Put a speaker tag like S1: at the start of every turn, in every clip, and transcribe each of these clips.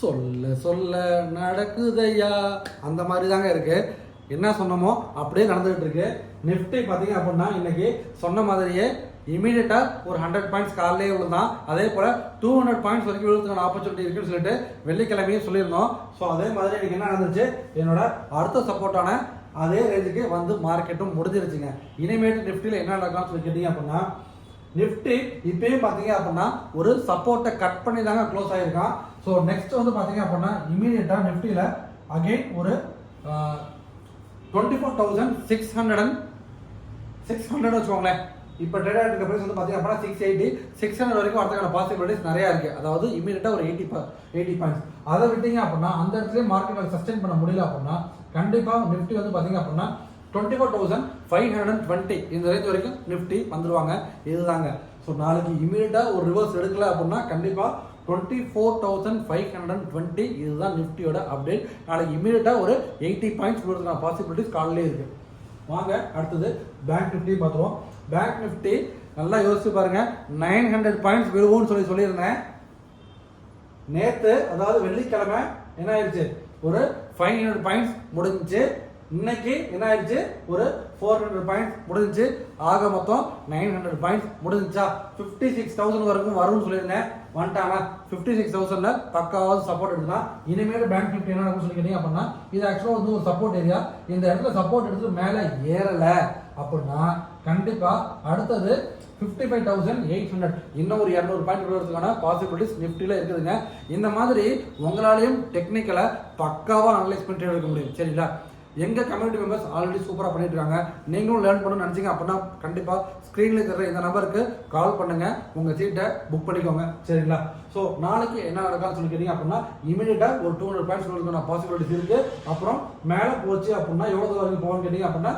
S1: சொல்ல சொல்ல நடக்குதையா அந்த மாதிரி தாங்க இருக்கு. என்ன சொன்னமோ அப்படியே நடந்துகிட்டு இருக்கு. நிஃப்டி பார்த்தீங்க அப்படின்னா இன்னைக்கு சொன்ன மாதிரியே இமீடியட்டாக ஒரு 100 பாயிண்ட்ஸ் காலையிலே விழுந்தான். அதே போல் 200 பாயிண்ட்ஸ் வரைக்கும் விழுறதுக்கான ஆப்பர்ச்சுனிட்டி இருக்குன்னு சொல்லிட்டு வெள்ளிக்கிழமையும் சொல்லியிருந்தோம். ஸோ அதே மாதிரி இன்னைக்கு என்ன நடந்துச்சு, என்னோட அடுத்த சப்போர்ட்டான அதே ரேஞ்சுக்கு வந்து மார்க்கெட்டும் முடிஞ்சிருச்சுங்க. இனிமேட்டு நிஃப்டியில் என்ன நடக்கலாம்னு சொல்லி கேட்டீங்க அப்படின்னா, நிஃப்டி இப்பயும் பார்த்தீங்க அப்படின்னா ஒரு சப்போர்ட்டை கட் பண்ணி தாங்க க்ளோஸ் ஆகிருக்கான். ஸோ நெக்ஸ்ட் வந்து பார்த்தீங்க அப்படின்னா இமீடியட்டாக நிஃப்டியில் அகெயின் ஒரு 24,600 வச்சுக்கோங்களேன். இப்போ ட்ரேட் ஆகிட்டு ப்ரைஸ் வந்து பார்த்தீங்க அப்படின்னா 680 600 வரைக்கும் வரதுக்கான பாசிபிலிட்டிஸ் நிறையா இருக்குது. அதாவது இமீடியட்டாக ஒரு 80 பாயிண்ட்ஸ். அதை விட்டீங்க அப்படின்னா அந்த இடத்துல மார்க்கெட்டில் சஸ்டெயின் பண்ண முடியல அப்படின்னா கண்டிப்பாக நிஃப்டி வந்து பார்த்தீங்க அப்படின்னா 24,520 இந்த ரேஞ்ச் வரைக்கும் நிஃப்டி வந்துடுவாங்க. இதுதாங்க. ஸோ நாளைக்கு இமீடியட்டாக ஒரு ரிவர்ஸ் எடுக்கல அப்படின்னா கண்டிப்பாக 24,520 இதுதான் நிஃப்டியோட அப்டேட். நாளைக்கு இமீடியட்டாக ஒரு 80 பாயிண்ட்ஸ் விடுறதுக்கான பாசிபிலிட்டிஸ் காலையிலே இருக்கு. வாங்க அடுத்தது பேங்க் நிஃப்டி பார்த்துருவோம். பேங்க் நிஃப்டி நல்லா யோசிச்சு பாருங்க. 900 பாயிண்ட்ஸ் விழுவோம்னு சொல்லியிருந்தேன். நேற்று அதாவது வெள்ளிக்கிழமை என்ன ஆயிடுச்சு, ஒரு 500 பாயிண்ட்ஸ் முடிஞ்சிச்சு. இன்னைக்கு என்ன ஆயிடுச்சு, ஒரு 400 பாயிண்ட்ஸ் முடிஞ்சிச்சு. ஆக மொத்தம் 900 பாயிண்ட்ஸ் முடிஞ்சிச்சா. 56,000 வரைக்கும் வரும்னு சொல்லியிருந்தேன். வந்துட்டாங்க 56,000 பக்காவது சப்போர்ட் எடுத்துதான். இனிமேல் பேங்க் நிஃப்டி என்ன நடக்கும் சொல்லி கேட்டீங்க அப்படின்னா, இது ஆக்சுவலாக வந்து ஒரு சப்போர்ட் ஏரியா. இந்த இடத்துல சப்போர்ட் எடுத்து மேலே ஏறலை அப்படின்னா கண்டிப்பா அடுத்தது 55,800 இன்னும் ஒரு 200 பாயிண்ட் விடுறதுக்கான பாசிபிலிட்டிஸ் நிஃப்டியில் இருக்குதுங்க. இந்த மாதிரி உங்களாலையும் டெக்னிக்கலை பக்காவாக அனலைஸ் பண்ணிட்டு எடுக்க முடியும். சரிங்களா. எங்கள் கம்யூனிட்டி மெம்பர்ஸ் ஆல்ரெடி சூப்பராக பண்ணிட்டு இருக்காங்க. நீங்களும் லேர்ன் பண்ணணும்னு நினச்சிங்க அப்படின்னா கண்டிப்பாக ஸ்க்ரீனில் இருக்கிற இந்த நம்பருக்கு கால் பண்ணுங்கள், உங்கள் சீட்டை புக் பண்ணிக்கோங்க. சரிங்களா. ஸோ நாளைக்கு என்ன நடக்கான்னு சொல்லி கேட்டீங்க அப்படின்னா இமீடியட்டாக ஒரு 200 பாயிண்ட்ஸ் விடுறதுக்கான பாசிபிலிட்டிஸ் இருக்குது. அப்புறம் மேலே போச்சு அப்படின்னா எவ்வளோ தூரம் வரைக்கும் போகணும்னு கேட்டீங்க அப்படின்னா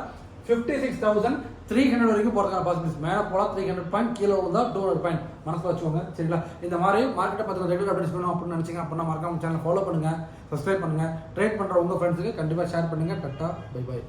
S1: 56,300 வரைக்கும் போகிறதுக்கான பாசிபிலிட்டிஸ். மேலே போகலாம் 300 பாயிண்ட், கீழே விழுந்தா 200 பாயிண்ட் மனசில் வச்சுக்கோங்க. சரிங்களா. இந்த மாதிரி மார்க்கெட்டை பற்றி ரெகுலர் அப்டேட்ஸ் பண்ணணும் அப்படின்னு நினச்சிங்க அப்படின்னா மறக்காம சேனல் ஃபாலோ பண்ணுங்கள், சப்ஸ்கிரைப் பண்ணுங்கள். ட்ரேட் பண்ணுற உங்கள் ஃப்ரெண்ட்ஸுக்கு கண்டிப்பாக ஷேர் பண்ணுங்கள். Ta-ta, bye bye.